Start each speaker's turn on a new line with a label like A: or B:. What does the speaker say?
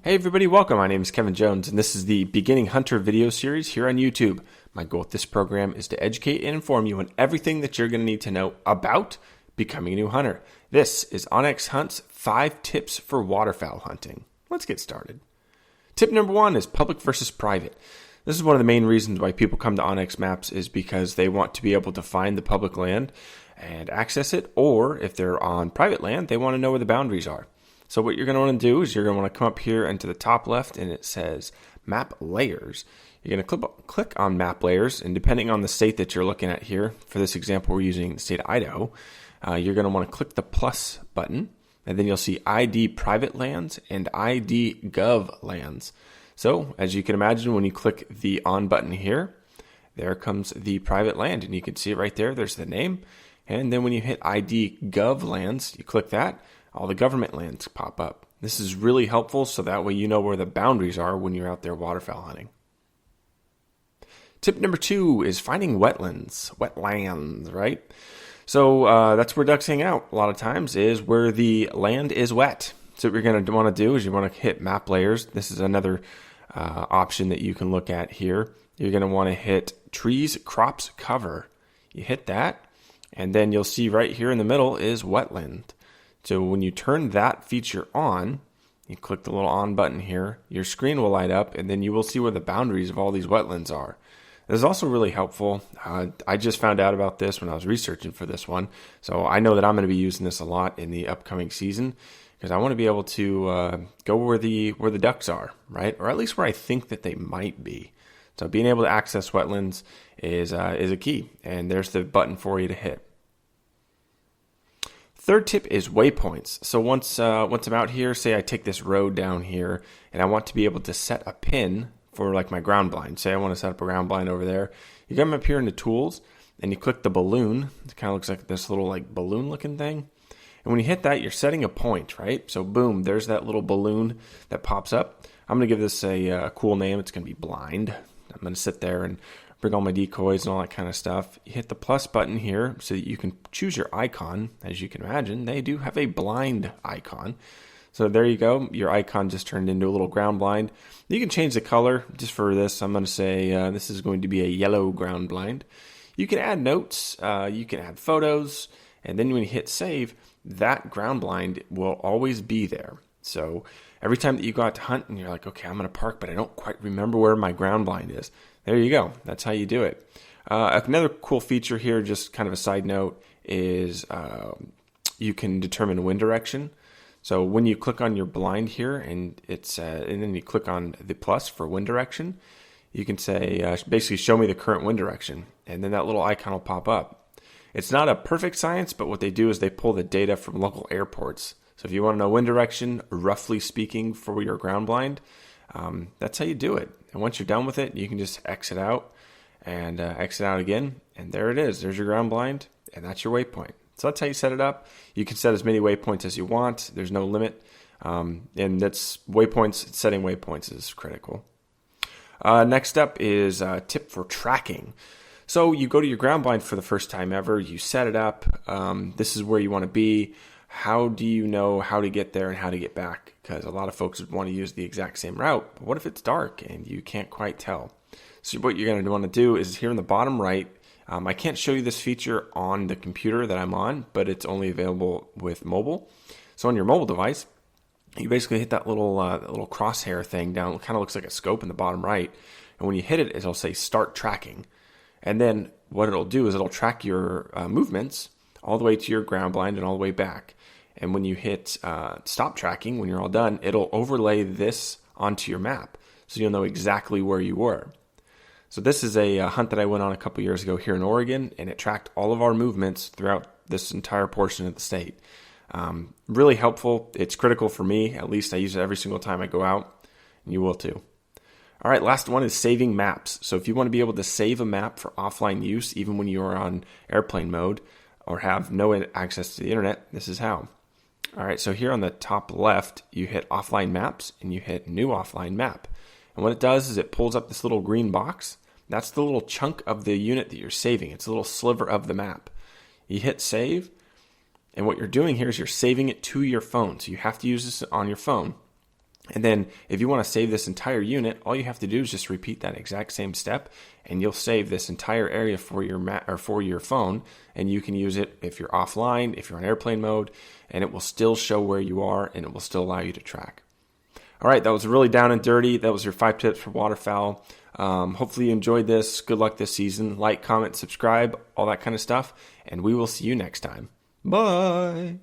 A: Hey everybody, welcome. My name is Kevin Jones, and this is the Beginning Hunter video series here on YouTube. My goal with this program is to educate and inform you on everything that you're going to need to know about becoming a new hunter. This is onX Hunt's 5 tips for waterfowl hunting. Let's get started. Tip number 1 is public versus private. This is one of the main reasons why people come to onX Maps is because they want to be able to find the public land and access it, or if they're on private land, they want to know where the boundaries are. So what you're going to want to do is you're going to want to come up here and to the top left, and it says Map Layers. You're going to click on Map Layers, and depending on the state that you're looking at here, for this example, we're using the state of Idaho, you're going to want to click the plus button, and then you'll see ID Private Lands and ID Gov Lands. So as you can imagine, when you click the on button here, there comes the private land, and you can see it right there. There's the name. And then when you hit ID Gov Lands, you click that, all the government lands pop up. This is really helpful so that way you know where the boundaries are when you're out there waterfowl hunting. Tip number 2 is finding wetlands, right? So that's where ducks hang out a lot of times, is where the land is wet. So what you're going to want to do is you want to hit Map Layers. This is another option that you can look at here. You're going to want to hit Trees, Crops, Cover. You hit that, and then you'll see right here in the middle is wetland. So when you turn that feature on, you click the little on button here, your screen will light up, and then you will see where the boundaries of all these wetlands are. This is also really helpful. I just found out about this when I was researching for this one, so I know that I'm going to be using this a lot in the upcoming season because I want to be able to go where the ducks are, right? Or at least where I think that they might be. So being able to access wetlands is a key, and there's the button for you to hit. Third tip is waypoints. So once I'm out here, say I take this road down here and I want to be able to set a pin for like my ground blind. Say I want to set up a ground blind over there. You come up here into tools and you click the balloon. It kind of looks like this little like balloon looking thing. And when you hit that, you're setting a point, right? So boom, there's that little balloon that pops up. I'm going to give this a cool name. It's going to be blind. I'm going to sit there and bring all my decoys and all that kind of stuff. You hit the plus button here so that you can choose your icon. As you can imagine, they do have a blind icon. So there you go. Your icon just turned into a little ground blind. You can change the color. Just for this, I'm going to say this is going to be a yellow ground blind. You can add notes. You can add photos. And then when you hit save, that ground blind will always be there. So every time that you go out to hunt and you're like, okay, I'm going to park, but I don't quite remember where my ground blind is. There you go. That's how you do it. Another cool feature here, just kind of a side note, is you can determine wind direction. So when you click on your blind here and and then you click on the plus for wind direction, you can say basically show me the current wind direction, and then that little icon will pop up. It's not a perfect science, but what they do is they pull the data from local airports. So if you want to know wind direction, roughly speaking, for your ground blind, that's how you do it. And once you're done with it, you can just exit out and exit out again. And there it is. There's your ground blind, and that's your waypoint. So that's how you set it up. You can set as many waypoints as you want. There's no limit. And that's waypoints. Setting waypoints is critical. Next up is a tip for tracking. So you go to your ground blind for the first time ever. You set it up. This is where you want to be. How do you know how to get there and how to get back? Because a lot of folks would want to use the exact same route. But what if it's dark and you can't quite tell? So what you're going to want to do is here in the bottom right, I can't show you this feature on the computer that I'm on, but it's only available with mobile. So on your mobile device, you basically hit that little crosshair thing down. It kind of looks like a scope in the bottom right. And when you hit it, it'll say start tracking. And then what it'll do is it'll track your movements all the way to your ground blind and all the way back. And when you hit stop tracking, when you're all done, it'll overlay this onto your map. So you'll know exactly where you were. So this is a hunt that I went on a couple years ago here in Oregon, and it tracked all of our movements throughout this entire portion of the state. Really helpful. It's critical for me. At least I use it every single time I go out, and you will too. All right, last one is saving maps. So if you want to be able to save a map for offline use, even when you are on airplane mode or have no access to the internet, this is how. All right, so here on the top left, you hit offline maps and you hit new offline map. And what it does is it pulls up this little green box. That's the little chunk of the unit that you're saving. It's a little sliver of the map. You hit save, and what you're doing here is you're saving it to your phone. So you have to use this on your phone. And then if you want to save this entire unit, all you have to do is just repeat that exact same step, and you'll save this entire area for your for your phone, and you can use it if you're offline, if you're on airplane mode, and it will still show where you are, and it will still allow you to track. All right, that was really down and dirty. That was your 5 tips for waterfowl. Hopefully you enjoyed this. Good luck this season. Like, comment, subscribe, all that kind of stuff, and we will see you next time. Bye.